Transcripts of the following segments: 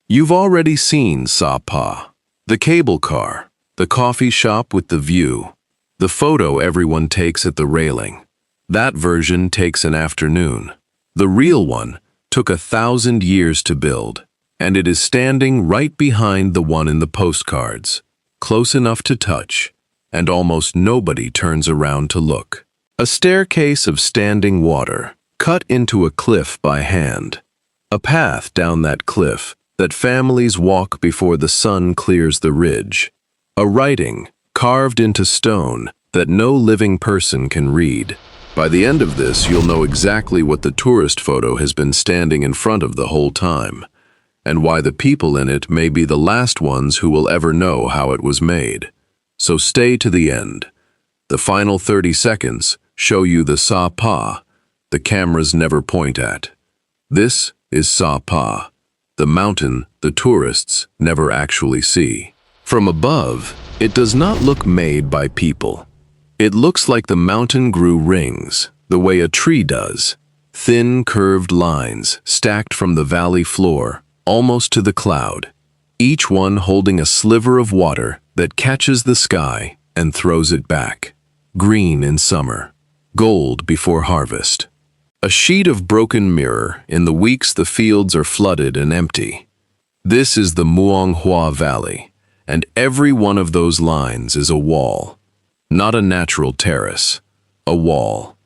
You've already seen Sa Pa, the cable car, the coffee shop with the view, the photo everyone takes at the railing. That version takes an afternoon. The real one took 1,000 years to build, and it is standing right behind the one in the postcards, close enough to touch, and almost nobody turns around to look. A staircase of standing water, cut into a cliff by hand. A path down that cliff that families walk before the sun clears the ridge. A writing carved into stone that no living person can read. By the end of this, you'll know exactly what the tourist photo has been standing in front of the whole time, and why the people in it may be the last ones who will ever know how it was made. So stay to the end. The final 30 seconds show you the Sa Pa the cameras never point at. This is Sa Pa, the mountain the tourists never actually see. From above, it does not look made by people. It looks like the mountain grew rings, the way a tree does. Thin, curved lines stacked from the valley floor, almost to the cloud, each one holding a sliver of water that catches the sky and throws it back. Green in summer, gold before harvest. A sheet of broken mirror in the weeks the fields are flooded and empty. This is the Muong Hoa Valley, and every one of those lines is a wall. Not a natural terrace, a wall,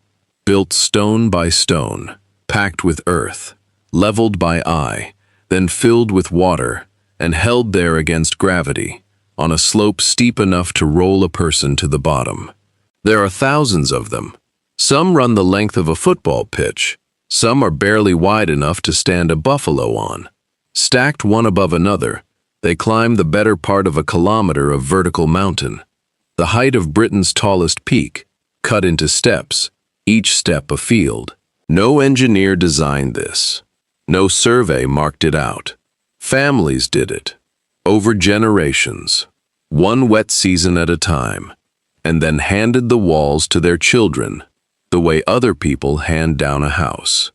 built stone by stone, packed with earth, leveled by eye, then filled with water, and held there against gravity, on a slope steep enough to roll a person to the bottom. There are thousands of them. Some run the length of a football pitch, some are barely wide enough to stand a buffalo on. Stacked one above another, they climb the better part of a kilometer of vertical mountain. The height of Britain's tallest peak, cut into steps, each step a field. No engineer designed this. No survey marked it out. Families did it, over generations, one wet season at a time, and then handed the walls to their children, the way other people hand down a house.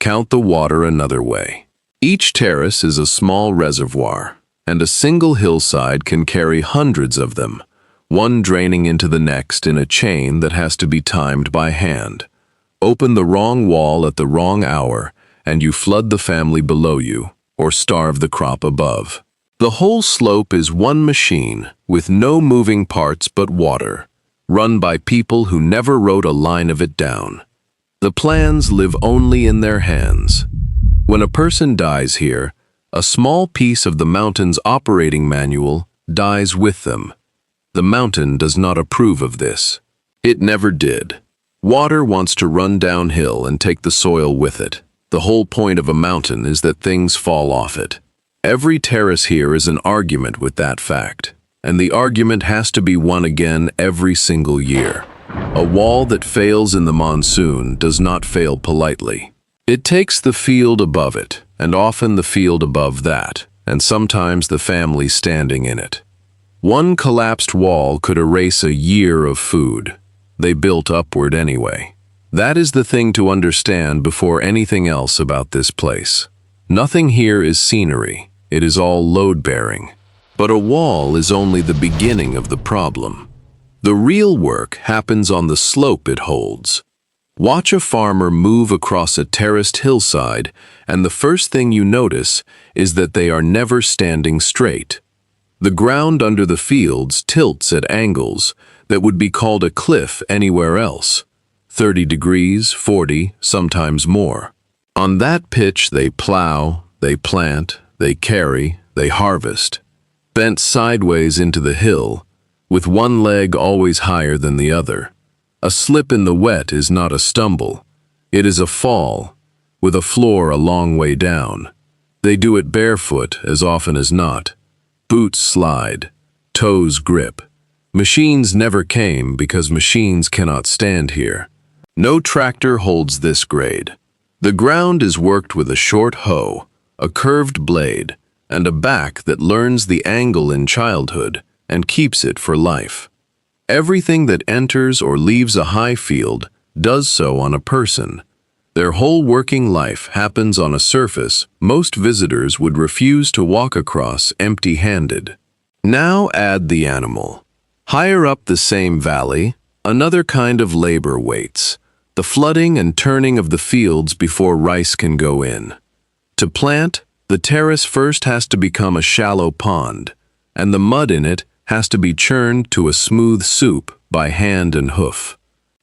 Count the water another way. Each terrace is a small reservoir, and a single hillside can carry hundreds of them, one draining into the next in a chain that has to be timed by hand. Open the wrong wall at the wrong hour, and you flood the family below you, or starve the crop above. The whole slope is one machine, with no moving parts but water, run by people who never wrote a line of it down. The plans live only in their hands. When a person dies here, a small piece of the mountain's operating manual dies with them. The mountain does not approve of this. It never did. Water wants to run downhill and take the soil with it. The whole point of a mountain is that things fall off it. Every terrace here is an argument with that fact, and the argument has to be won again every single year. A wall that fails in the monsoon does not fail politely. It takes the field above it, and often the field above that, and sometimes the family standing in it. One collapsed wall could erase a year of food. They built upward anyway. That is the thing to understand before anything else about this place. Nothing here is scenery. It is all load-bearing. But a wall is only the beginning of the problem. The real work happens on the slope it holds. Watch a farmer move across a terraced hillside, and the first thing you notice is that they are never standing straight. The ground under the fields tilts at angles that would be called a cliff anywhere else. 30 degrees, 40, sometimes more. On that pitch they plow, they plant, they carry, they harvest. Bent sideways into the hill, with one leg always higher than the other. A slip in the wet is not a stumble. It is a fall, with a floor a long way down. They do it barefoot as often as not. Boots slide, toes grip. Machines never came because machines cannot stand here. No tractor holds this grade. The ground is worked with a short hoe, a curved blade, and a back that learns the angle in childhood and keeps it for life. Everything that enters or leaves a high field does so on a person. Their whole working life happens on a surface most visitors would refuse to walk across empty-handed. Now add the animal. Higher up the same valley, another kind of labor waits, the flooding and turning of the fields before rice can go in. To plant, the terrace first has to become a shallow pond, and the mud in it has to be churned to a smooth soup by hand and hoof.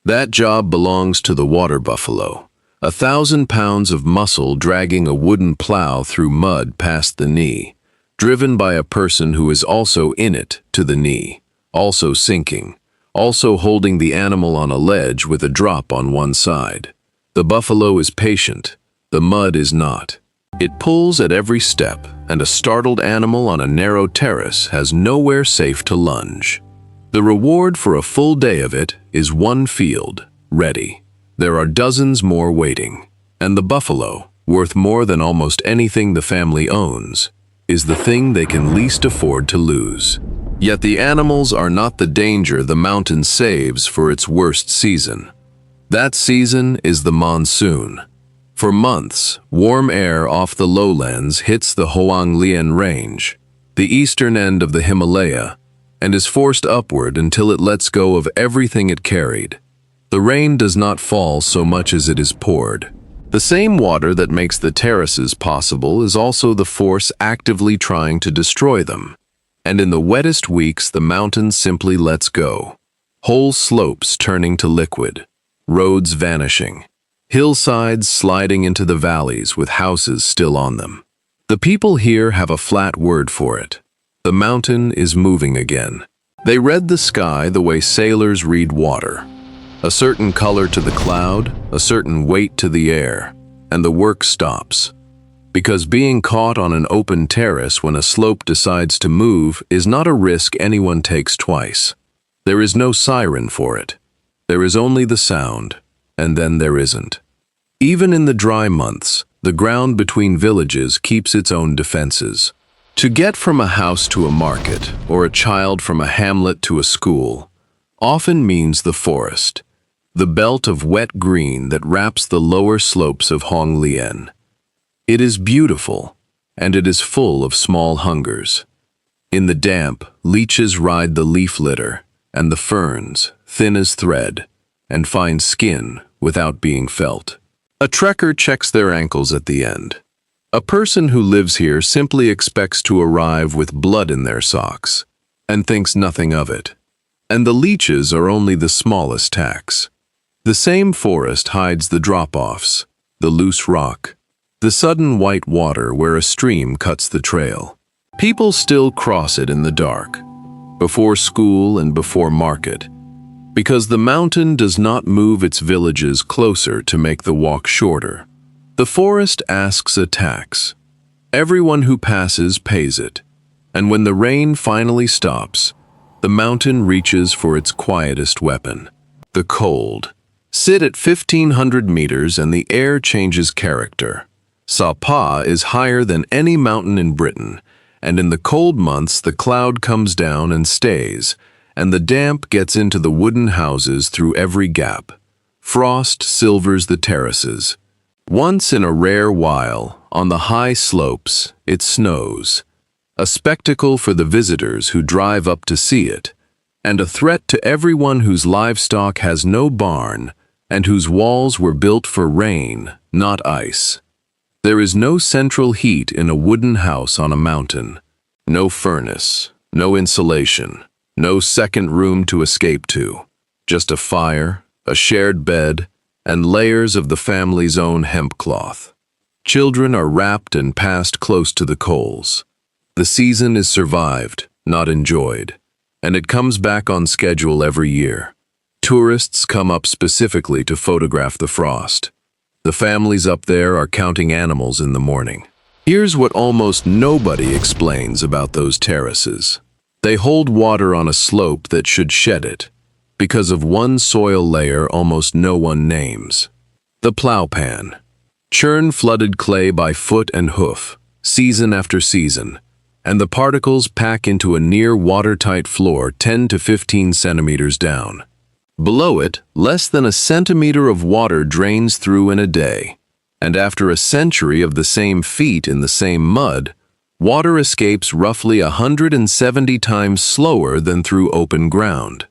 That job belongs to the water buffalo, 1,000 pounds of muscle dragging a wooden plow through mud past the knee, driven by a person who is also in it to the knee, also sinking, also holding the animal on a ledge with a drop on one side. The buffalo is patient, the mud is not. It pulls at every step, and a startled animal on a narrow terrace has nowhere safe to lunge. The reward for a full day of it is one field, ready. There are dozens more waiting, and the buffalo, worth more than almost anything the family owns, is the thing they can least afford to lose. Yet the animals are not the danger the mountain saves for its worst season. That season is the monsoon. For months, warm air off the lowlands hits the Hoang Range, the eastern end of the Himalaya, and is forced upward until it lets go of everything it carried. The rain does not fall so much as it is poured. The same water that makes the terraces possible is also the force actively trying to destroy them. And in the wettest weeks, the mountain simply lets go. Whole slopes turning to liquid, roads vanishing, hillsides sliding into the valleys with houses still on them. The people here have a flat word for it. The mountain is moving again. They read the sky the way sailors read water. A certain color to the cloud, a certain weight to the air, and the work stops. Because being caught on an open terrace when a slope decides to move is not a risk anyone takes twice. There is no siren for it. There is only the sound, and then there isn't. Even in the dry months, the ground between villages keeps its own defenses. To get from a house to a market, or a child from a hamlet to a school, often means the forest, the belt of wet green that wraps the lower slopes of H'mong. It is beautiful, and it is full of small hungers. In the damp, leeches ride the leaf litter, and the ferns, thin as thread, and find skin without being felt. A trekker checks their ankles at the end. A person who lives here simply expects to arrive with blood in their socks, and thinks nothing of it. And the leeches are only the smallest tax. The same forest hides the drop-offs, the loose rock, the sudden white water where a stream cuts the trail. People still cross it in the dark, before school and before market, because the mountain does not move its villages closer to make the walk shorter. The forest asks a tax. Everyone who passes pays it, and when the rain finally stops, the mountain reaches for its quietest weapon, the cold. Sit at 1,500 meters and the air changes character. Sapa is higher than any mountain in Britain, and in the cold months the cloud comes down and stays, and the damp gets into the wooden houses through every gap. Frost silvers the terraces. Once in a rare while, on the high slopes, it snows. A spectacle for the visitors who drive up to see it, and a threat to everyone whose livestock has no barn and whose walls were built for rain, not ice. There is no central heat in a wooden house on a mountain. No furnace, no insulation, no second room to escape to. Just a fire, a shared bed, and layers of the family's own hemp cloth. Children are wrapped and passed close to the coals. The season is survived, not enjoyed, and it comes back on schedule every year. Tourists come up specifically to photograph the frost. The families up there are counting animals in the morning. Here's what almost nobody explains about those terraces. They hold water on a slope that should shed it, because of one soil layer almost no one names. The plow pan. Churn flooded clay by foot and hoof, season after season, and the particles pack into a near watertight floor 10 to 15 centimeters down. Below it, less than a centimeter of water drains through in a day, and after a century of the same feet in the same mud, water escapes roughly 170 times slower than through open ground.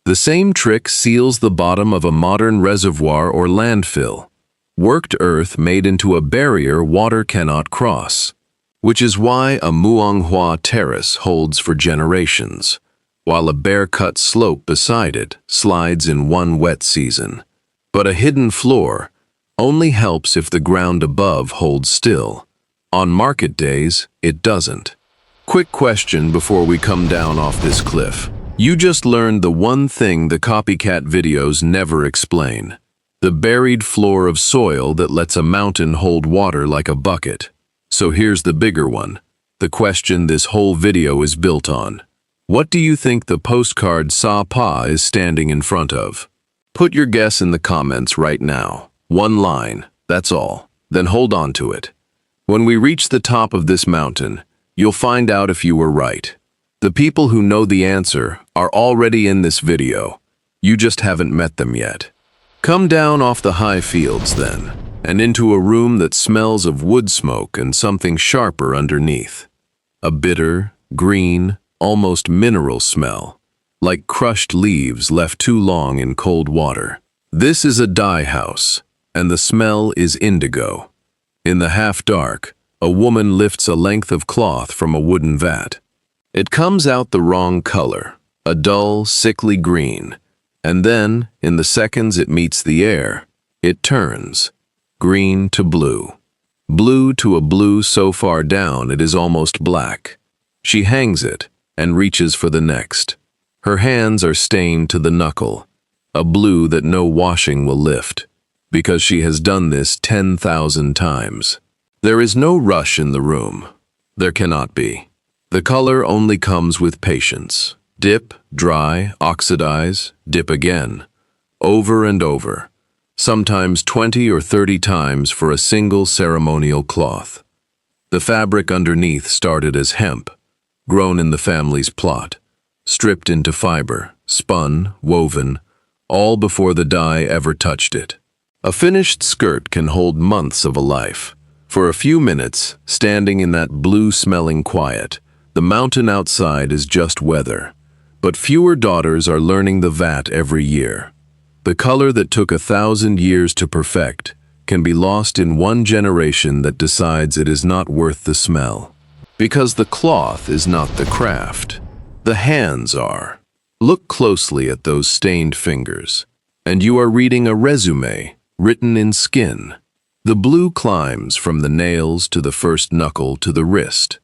The same trick seals the bottom of a modern reservoir or landfill, worked earth made into a barrier water cannot cross, which is why a Muong Hoa terrace holds for generations, while a bare-cut slope beside it slides in one wet season. But a hidden floor only helps if the ground above holds still. On market days, it doesn't. Quick question before we come down off this cliff. You just learned the one thing the copycat videos never explain: the buried floor of soil that lets a mountain hold water like a bucket. So here's the bigger one, the question this whole video is built on. What do you think the postcard Sa Pa is standing in front of? Put your guess in the comments right now. One line, that's all. Then hold on to it. When we reach the top of this mountain, you'll find out if you were right. The people who know the answer are already in this video. You just haven't met them yet. Come down off the high fields then, and into a room that smells of wood smoke and something sharper underneath. A bitter, green, almost mineral smell, like crushed leaves left too long in cold water. This is a dye house, and the smell is indigo. In the half-dark, a woman lifts a length of cloth from a wooden vat. It comes out the wrong color, a dull, sickly green, and then, in the seconds it meets the air, it turns, green to blue. Blue to a blue so far down it is almost black. She hangs it and reaches for the next. Her hands are stained to the knuckle, a blue that no washing will lift, because she has done this 10,000 times. There is no rush in the room. There cannot be. The color only comes with patience. Dip, dry, oxidize, dip again. Over and over. Sometimes 20 or 30 times for a single ceremonial cloth. The fabric underneath started as hemp, grown in the family's plot, stripped into fiber, spun, woven, all before the dye ever touched it. A finished skirt can hold months of a life. For a few minutes, standing in that blue-smelling quiet, the mountain outside is just weather. But fewer daughters are learning the vat every year. The color that took 1,000 years to perfect can be lost in one generation that decides it is not worth the smell. Because the cloth is not the craft. The hands are. Look closely at those stained fingers, and you are reading a resume written in skin. The blue climbs from the nails to the first knuckle to the wrist.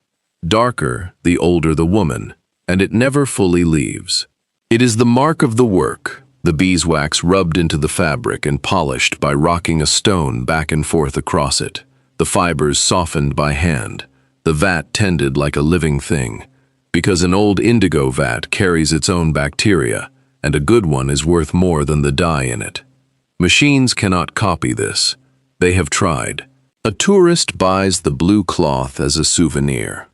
Darker the older the woman, and it never fully leaves. It is the mark of the work, the beeswax rubbed into the fabric and polished by rocking a stone back and forth across it, the fibers softened by hand, the vat tended like a living thing, because an old indigo vat carries its own bacteria, and a good one is worth more than the dye in it. Machines cannot copy this. They have tried. A tourist buys the blue cloth as a souvenir.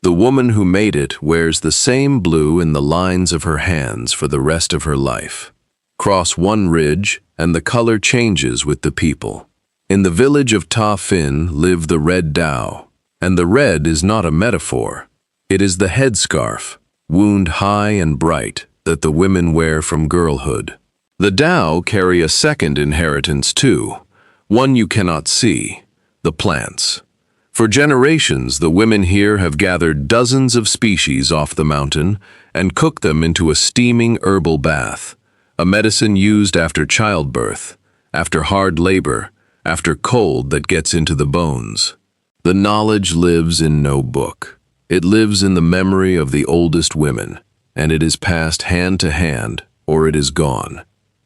The woman who made it wears the same blue in the lines of her hands for the rest of her life. Cross one ridge, and the color changes with the people. In the village of Ta Phin live the Red Dao, and the red is not a metaphor. It is the headscarf, wound high and bright, that the women wear from girlhood. The Dao carry a second inheritance too, one you cannot see, the plants. For generations, the women here have gathered dozens of species off the mountain and cooked them into a steaming herbal bath, a medicine used after childbirth, after hard labor, after cold that gets into the bones. The knowledge lives in no book. It lives in the memory of the oldest women, and it is passed hand to hand, or it is gone.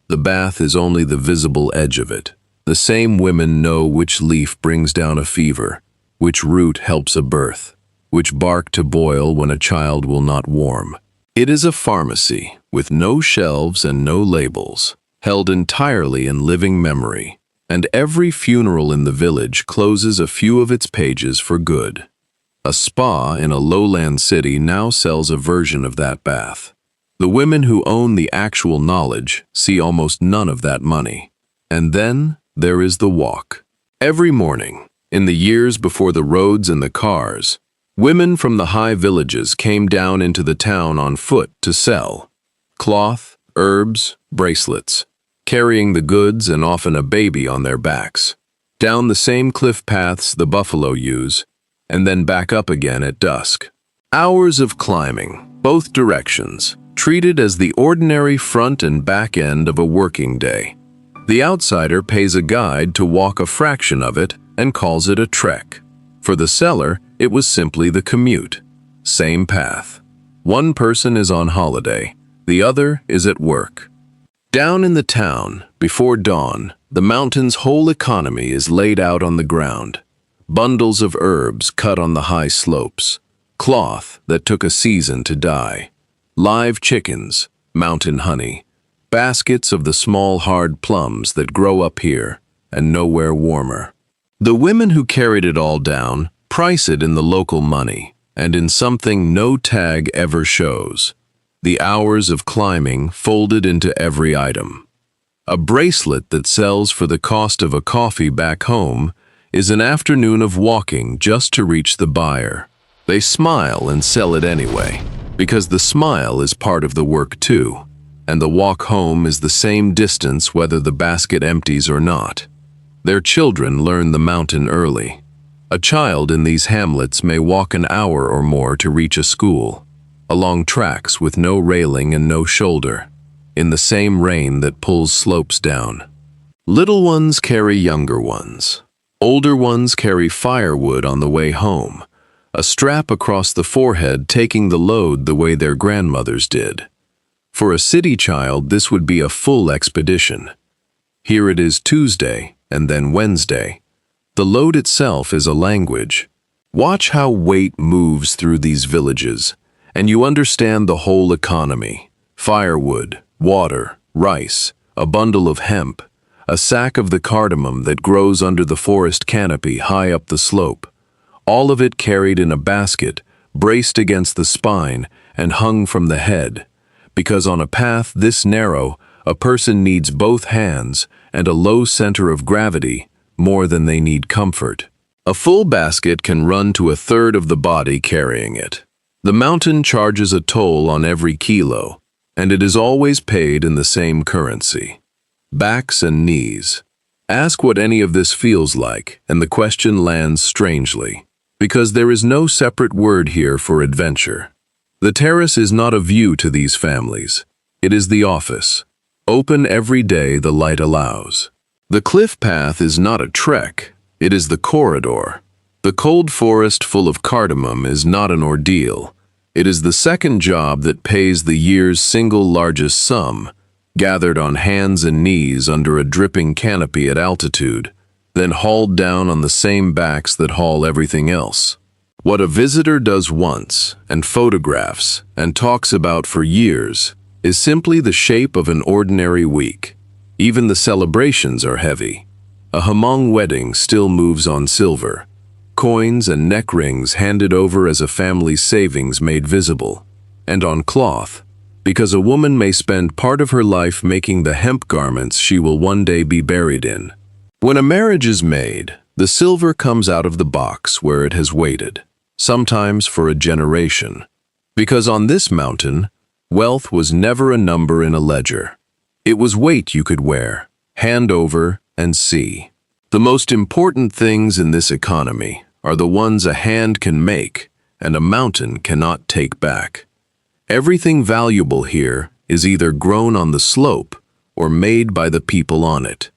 The bath is only the visible edge of it. The same women know which leaf brings down a fever, which root helps a birth, which bark to boil when a child will not warm. It is a pharmacy with no shelves and no labels, held entirely in living memory, and every funeral in the village closes a few of its pages for good. A spa in a lowland city now sells a version of that bath. The women who own the actual knowledge see almost none of that money. And then there is the walk. Every morning, in the years before the roads and the cars, women from the high villages came down into the town on foot to sell cloth, herbs, bracelets, carrying the goods and often a baby on their backs, down the same cliff paths the buffalo use, and then back up again at dusk. Hours of climbing, both directions, treated as the ordinary front and back end of a working day. The outsider pays a guide to walk a fraction of it and calls it a trek. For the seller, it was simply the commute. Same path. One person is on holiday, the other is at work. Down in the town, before dawn, the mountain's whole economy is laid out on the ground. Bundles of herbs cut on the high slopes, cloth that took a season to dye, live chickens, mountain honey, baskets of the small hard plums that grow up here and nowhere warmer. The women who carried it all down price it in the local money and in something no tag ever shows. The hours of climbing folded into every item. A bracelet that sells for the cost of a coffee back home is an afternoon of walking just to reach the buyer. They smile and sell it anyway, because the smile is part of the work too, and the walk home is the same distance whether the basket empties or not. Their children learn the mountain early. A child in these hamlets may walk an hour or more to reach a school, along tracks with no railing and no shoulder, in the same rain that pulls slopes down. Little ones carry younger ones. Older ones carry firewood on the way home, a strap across the forehead taking the load the way their grandmothers did. For a city child, this would be a full expedition. Here it is Tuesday, and then Wednesday. The load itself is a language. Watch how weight moves through these villages, and you understand the whole economy. Firewood, water, rice, a bundle of hemp, a sack of the cardamom that grows under the forest canopy high up the slope, all of it carried in a basket, braced against the spine and hung from the head, because on a path this narrow, a person needs both hands and a low center of gravity more than they need comfort. A full basket can run to a third of the body carrying it. The mountain charges a toll on every kilo, and it is always paid in the same currency. Backs and knees. Ask what any of this feels like, and the question lands strangely, because there is no separate word here for adventure. The terrace is not a view to these families. It is the office. Open every day the light allows. The cliff path is not a trek, it is the corridor. The cold forest full of cardamom is not an ordeal. It is the second job that pays the year's single largest sum, gathered on hands and knees under a dripping canopy at altitude, then hauled down on the same backs that haul everything else. What a visitor does once, and photographs, and talks about for years, is simply the shape of an ordinary week. Even the celebrations are heavy. A H'mong wedding still moves on silver. Coins and neck rings handed over as a family's savings made visible. And on cloth, because a woman may spend part of her life making the hemp garments she will one day be buried in. When a marriage is made, the silver comes out of the box where it has waited, sometimes for a generation. Because on this mountain, wealth was never a number in a ledger. It was weight you could wear, hand over, and see. The most important things in this economy are the ones a hand can make and a mountain cannot take back. Everything valuable here is either grown on the slope or made by the people on it.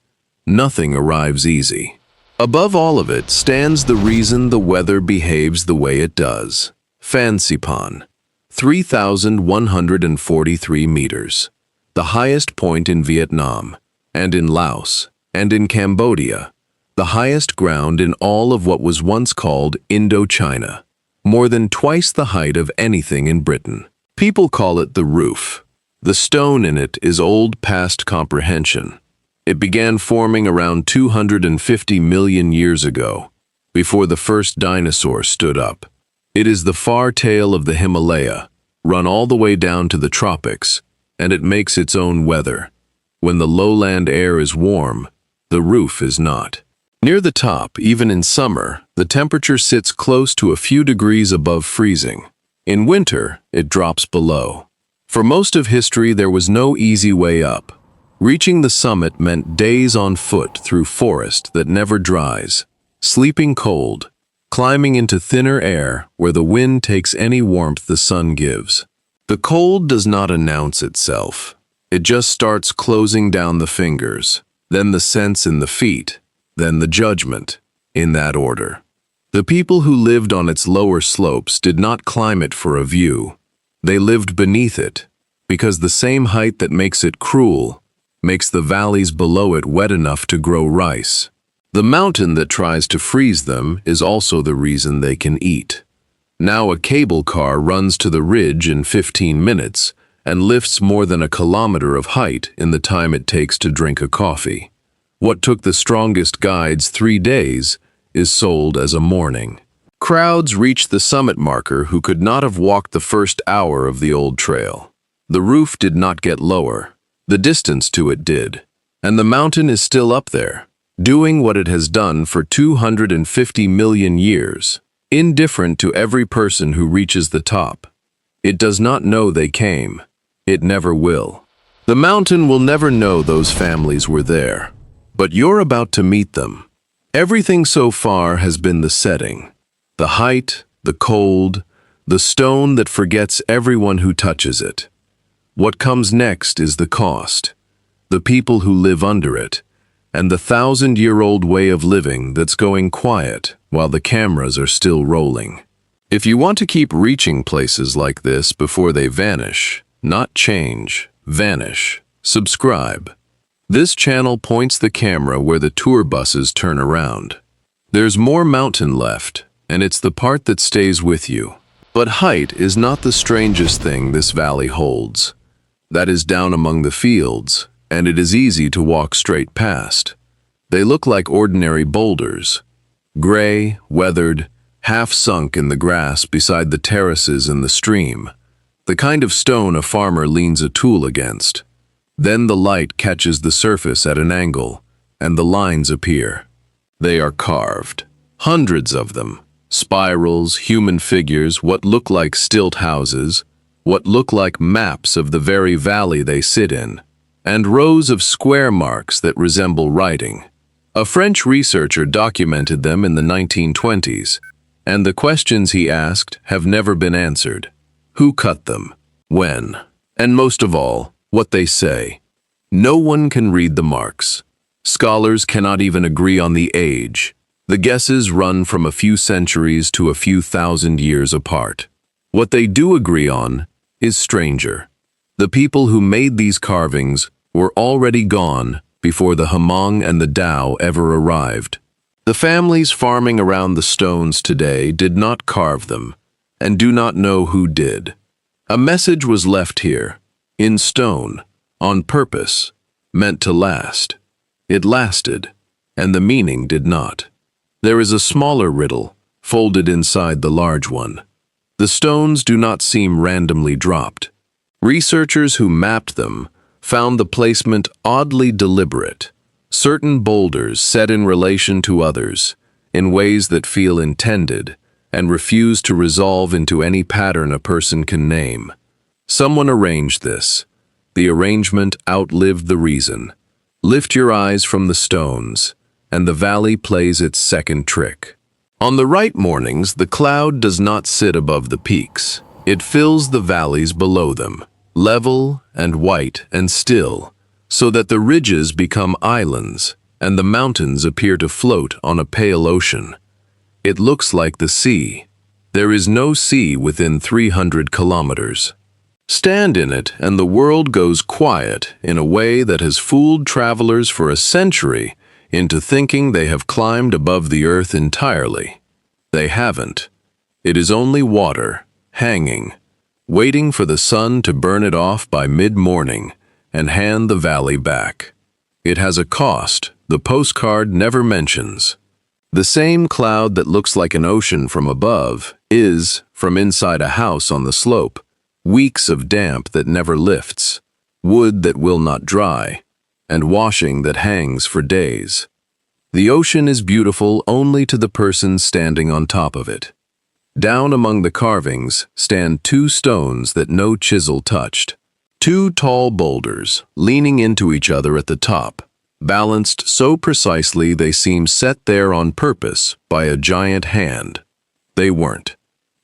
Nothing arrives easy. Above all of it stands the reason the weather behaves the way it does. Fansipan, 3,143 meters, the highest point in Vietnam, and in Laos, and in Cambodia, the highest ground in all of what was once called Indochina, more than twice the height of anything in Britain. People call it the roof. The stone in it is old past comprehension. It began forming around 250 million years ago, before the first dinosaur stood up. It is the far tail of the Himalaya, run all the way down to the tropics, and it makes its own weather. When the lowland air is warm, the roof is not. Near the top, even in summer, the temperature sits close to a few degrees above freezing. In winter, it drops below. For most of history, there was no easy way up. Reaching the summit meant days on foot through forest that never dries, sleeping cold, climbing into thinner air where the wind takes any warmth the sun gives. The cold does not announce itself. It just starts closing down the fingers, then the sense in the feet, then the judgment, in that order. The people who lived on its lower slopes did not climb it for a view. They lived beneath it, because the same height that makes it cruel makes the valleys below it wet enough to grow rice. The mountain that tries to freeze them is also the reason they can eat. Now a cable car runs to the ridge in 15 minutes and lifts more than a kilometer of height in the time it takes to drink a coffee. What took the strongest guides 3 days is sold as a morning. Crowds reach the summit marker who could not have walked the first hour of the old trail. The roof did not get lower. The distance to it did. And the mountain is still up there, doing what it has done for 250 million years, indifferent to every person who reaches the top. It does not know they came. It never will. The mountain will never know those families were there. But you're about to meet them. Everything so far has been the setting. The height, the cold, the stone that forgets everyone who touches it. What comes next is the cost, the people who live under it, and the 1,000-year-old way of living that's going quiet while the cameras are still rolling. If you want to keep reaching places like this before they vanish, not change, vanish, subscribe. This channel points the camera where the tour buses turn around. There's more mountain left, and it's the part that stays with you. But height is not the strangest thing this valley holds. That is down among the fields, and it is easy to walk straight past. They look like ordinary boulders, gray, weathered, half sunk in the grass beside the terraces in the stream, the kind of stone a farmer leans a tool against. Then the light catches the surface at an angle, and the lines appear. They are carved, hundreds of them, spirals, human figures, what look like stilt houses, what look like maps of the very valley they sit in, and rows of square marks that resemble writing. A French researcher documented them in the 1920s, and the questions he asked have never been answered. Who cut them? When? And most of all, what they say. No one can read the marks. Scholars cannot even agree on the age. The guesses run from a few centuries to a few thousand years apart. What they do agree on is stranger. The people who made these carvings were already gone before the H'mong and the Dao ever arrived. The families farming around the stones today did not carve them, and do not know who did. A message was left here, in stone, on purpose, meant to last. It lasted, and the meaning did not. There is a smaller riddle, folded inside the large one. The stones do not seem randomly dropped. Researchers who mapped them found the placement oddly deliberate, certain boulders set in relation to others, in ways that feel intended, and refuse to resolve into any pattern a person can name. Someone arranged this. The arrangement outlived the reason. Lift your eyes from the stones, and the valley plays its second trick. On the right mornings, the cloud does not sit above the peaks. It fills the valleys below them, level and white and still, so that the ridges become islands, and the mountains appear to float on a pale ocean. It looks like the sea. There is no sea within 300 kilometers. Stand in it, and the world goes quiet in a way that has fooled travelers for a century into thinking they have climbed above the earth entirely. They haven't. It is only water, hanging, waiting for the sun to burn it off by mid-morning and hand the valley back. It has a cost the postcard never mentions. The same cloud that looks like an ocean from above is, from inside a house on the slope, weeks of damp that never lifts, wood that will not dry, and washing that hangs for days. The ocean is beautiful only to the person standing on top of it. Down among the carvings stand two stones that no chisel touched. Two tall boulders, leaning into each other at the top, balanced so precisely they seem set there on purpose by a giant hand. They weren't.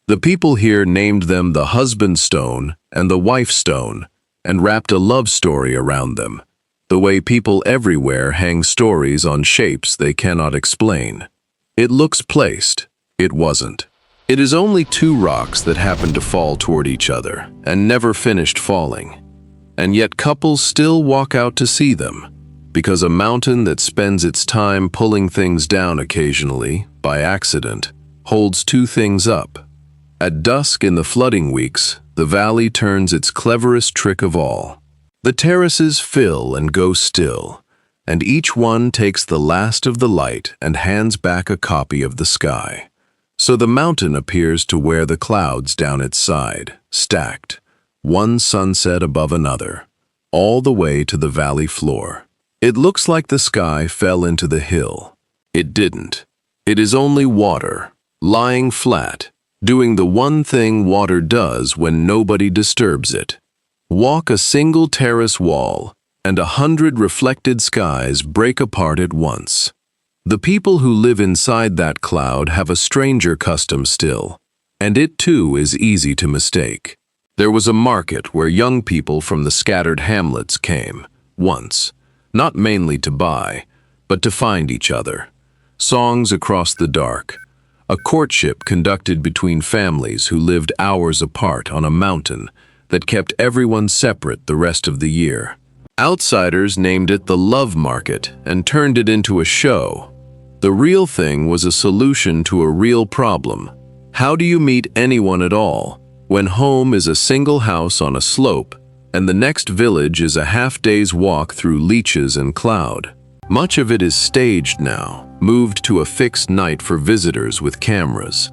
The people here named them the husband stone and the wife stone, and wrapped a love story around them, the way people everywhere hang stories on shapes they cannot explain. It looks placed. It wasn't. It is only two rocks that happened to fall toward each other and never finished falling. And yet couples still walk out to see them, because a mountain that spends its time pulling things down occasionally, by accident, holds two things up. At dusk in the flooding weeks, the valley turns its cleverest trick of all. The terraces fill and go still, and each one takes the last of the light and hands back a copy of the sky. So the mountain appears to wear the clouds down its side, stacked, one sunset above another, all the way to the valley floor. It looks like the sky fell into the hill. It didn't. It is only water, lying flat, doing the one thing water does when nobody disturbs it. Walk a single terrace wall, and 100 reflected skies break apart at once. The people who live inside that cloud have a stranger custom still, and it too is easy to mistake. There was a market where young people from the scattered hamlets came, once, not mainly to buy, but to find each other. Songs across the dark, a courtship conducted between families who lived hours apart on a mountain that kept everyone separate the rest of the year. Outsiders named it the love market and turned it into a show. The real thing was a solution to a real problem. How do you meet anyone at all when home is a single house on a slope and the next village is a half-day's walk through leeches and cloud? Much of it is staged now, moved to a fixed night for visitors with cameras.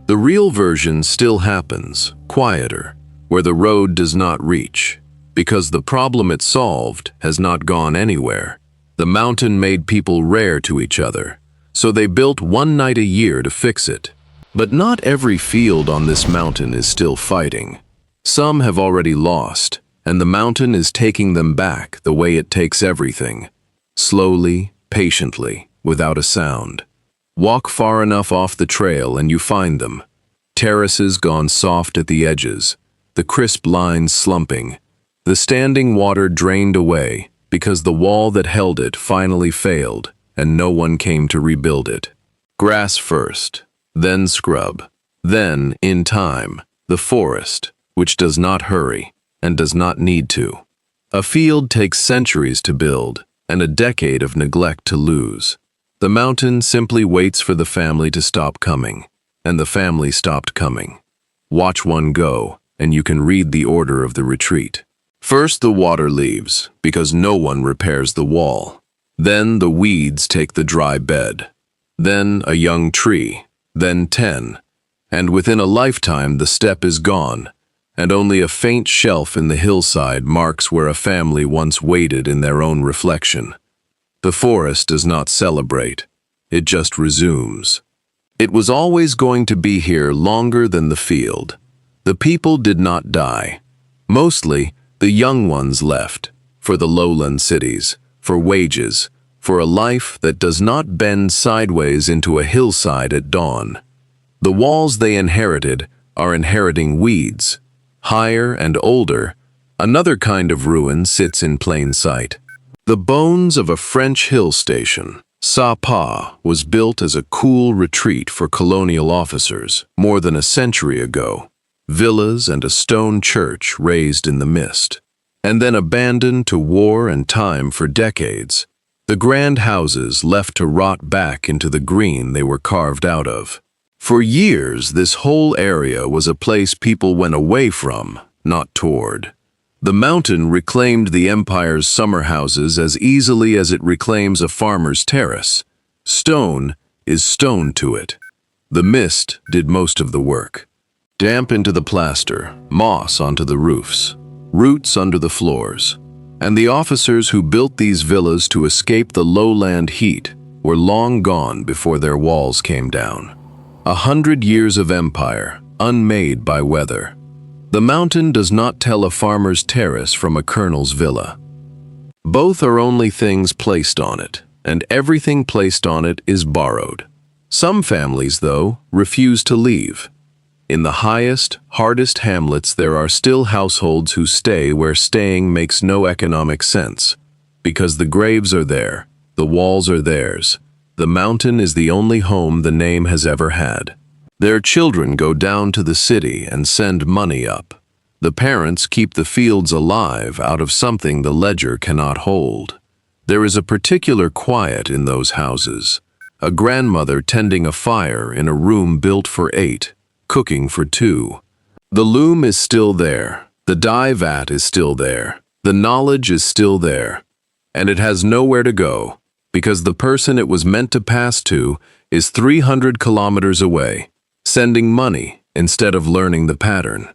The real version still happens, quieter, where the road does not reach, because the problem it solved has not gone anywhere. The mountain made people rare to each other, so they built one night a year to fix it. But not every field on this mountain is still fighting. Some have already lost, and the mountain is taking them back the way it takes everything. Slowly, patiently, without a sound. Walk far enough off the trail and you find them. Terraces gone soft at the edges, the crisp lines slumping, the standing water drained away because the wall that held it finally failed and no one came to rebuild it. Grass first, then scrub, then, in time, the forest, which does not hurry and does not need to. A field takes centuries to build and a decade of neglect to lose. The mountain simply waits for the family to stop coming, and the family stopped coming. Watch one go, and you can read the order of the retreat. First the water leaves, because no one repairs the wall. Then the weeds take the dry bed. Then a young tree, then 10. And within a lifetime the step is gone, and only a faint shelf in the hillside marks where a family once waited in their own reflection. The forest does not celebrate, it just resumes. It was always going to be here longer than the field. The people did not die. Mostly, the young ones left, for the lowland cities, for wages, for a life that does not bend sideways into a hillside at dawn. The walls they inherited are inheriting weeds. Higher and older, another kind of ruin sits in plain sight. The bones of a French hill station, Sapa, was built as a cool retreat for colonial officers more than a century ago. Villas and a stone church raised in the mist, and then abandoned to war and time for decades. The grand houses left to rot back into the green they were carved out of. For years, this whole area was a place people went away from, not toward. The mountain reclaimed the empire's summer houses as easily as it reclaims a farmer's terrace. Stone is stone to it. The mist did most of the work. Damp into the plaster, moss onto the roofs, roots under the floors. And the officers who built these villas to escape the lowland heat were long gone before their walls came down. 100 years of empire, unmade by weather. The mountain does not tell a farmer's terrace from a colonel's villa. Both are only things placed on it, and everything placed on it is borrowed. Some families, though, refuse to leave. In the highest, hardest hamlets there are still households who stay where staying makes no economic sense. Because the graves are there, the walls are theirs. The mountain is the only home the name has ever had. Their children go down to the city and send money up. The parents keep the fields alive out of something the ledger cannot hold. There is a particular quiet in those houses. A grandmother tending a fire in a room built for 8, cooking for 2. The loom is still there, the dye vat is still there, the knowledge is still there, and it has nowhere to go, because the person it was meant to pass to is 300 kilometers away, sending money instead of learning the pattern.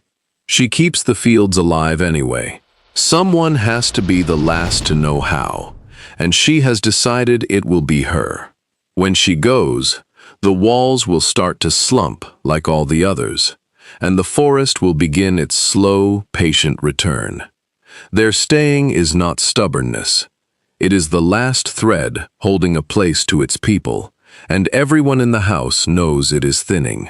She keeps the fields alive anyway. Someone has to be the last to know how, and she has decided it will be her. When she goes, the walls will start to slump like all the others, and the forest will begin its slow, patient return. Their staying is not stubbornness. It is the last thread holding a place to its people, and everyone in the house knows it is thinning.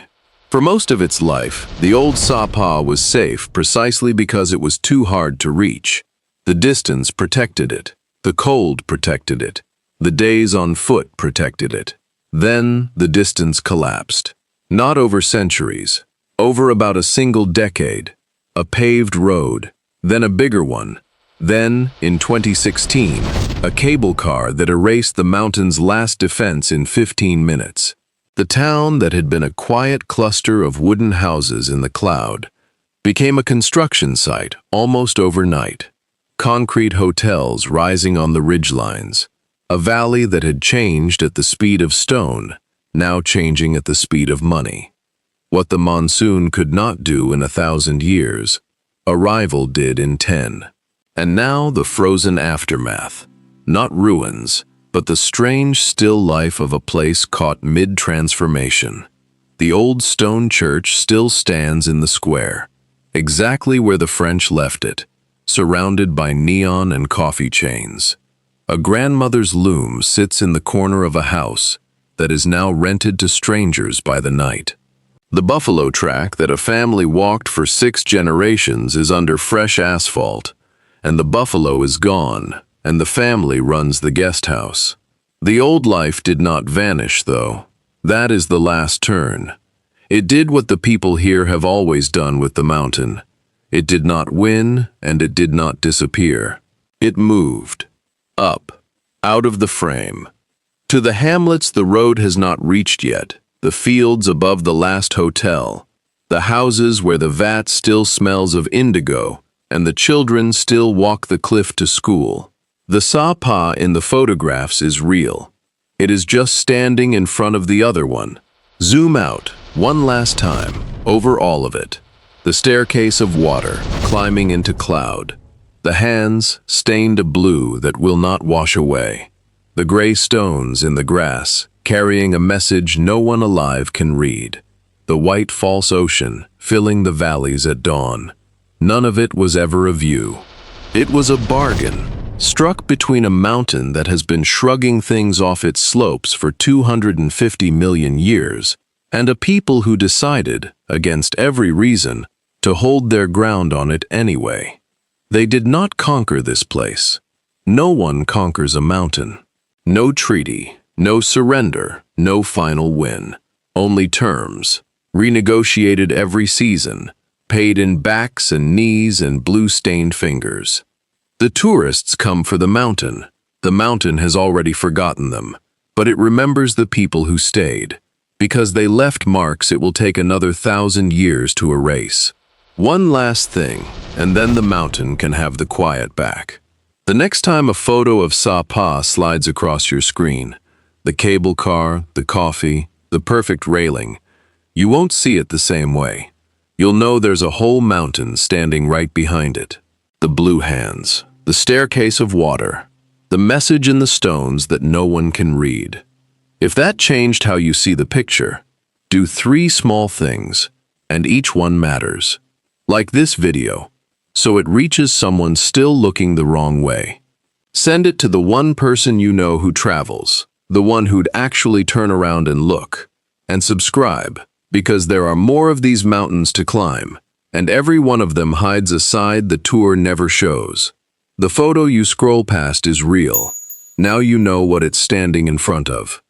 For most of its life, the old Sapa was safe precisely because it was too hard to reach. The distance protected it. The cold protected it. The days on foot protected it. Then the distance collapsed. Not over centuries, over about a single decade. A paved road, then a bigger one. Then, in 2016, a cable car that erased the mountain's last defense in 15 minutes. The town that had been a quiet cluster of wooden houses in the cloud became a construction site almost overnight. Concrete hotels rising on the ridgelines. A valley that had changed at the speed of stone, now changing at the speed of money. What the monsoon could not do in 1,000 years, a rival did in 10. And now the frozen aftermath. Not ruins, but the strange still life of a place caught mid-transformation. The old stone church still stands in the square, exactly where the French left it, surrounded by neon and coffee chains. A grandmother's loom sits in the corner of a house that is now rented to strangers by the night. The buffalo track that a family walked for 6 generations is under fresh asphalt, and the buffalo is gone, and the family runs the guest house. The old life did not vanish, though. That is the last turn. It did what the people here have always done with the mountain. It did not win, and it did not disappear. It moved. Up, out of the frame. To the hamlets the road has not reached yet, the fields above the last hotel, the houses where the vat still smells of indigo, and the children still walk the cliff to school. The Sapa in the photographs is real. It is just standing in front of the other one. Zoom out, one last time, over all of it. The staircase of water, climbing into cloud. The hands, stained a blue that will not wash away. The gray stones in the grass, carrying a message no one alive can read. The white false ocean, filling the valleys at dawn. None of it was ever a view. It was a bargain, struck between a mountain that has been shrugging things off its slopes for 250 million years, and a people who decided, against every reason, to hold their ground on it anyway. They did not conquer this place. No one conquers a mountain. No treaty, no surrender, no final win. Only terms, renegotiated every season, paid in backs and knees and blue-stained fingers. The tourists come for the mountain. The mountain has already forgotten them, but it remembers the people who stayed. Because they left marks it will take another 1,000 years to erase. One last thing, and then the mountain can have the quiet back. The next time a photo of Sapa slides across your screen, the cable car, the coffee, the perfect railing, you won't see it the same way. you'll know there's a whole mountain standing right behind it. The blue hands, the staircase of water, the message in the stones that no one can read. If that changed how you see the picture, do 3 small things, and each one matters. Like this video, so it reaches someone still looking the wrong way. Send it to the one person you know who travels, the one who'd actually turn around and look. And subscribe, because there are more of these mountains to climb, and every one of them hides a side the tour never shows. The photo you scroll past is real. Now you know what it's standing in front of.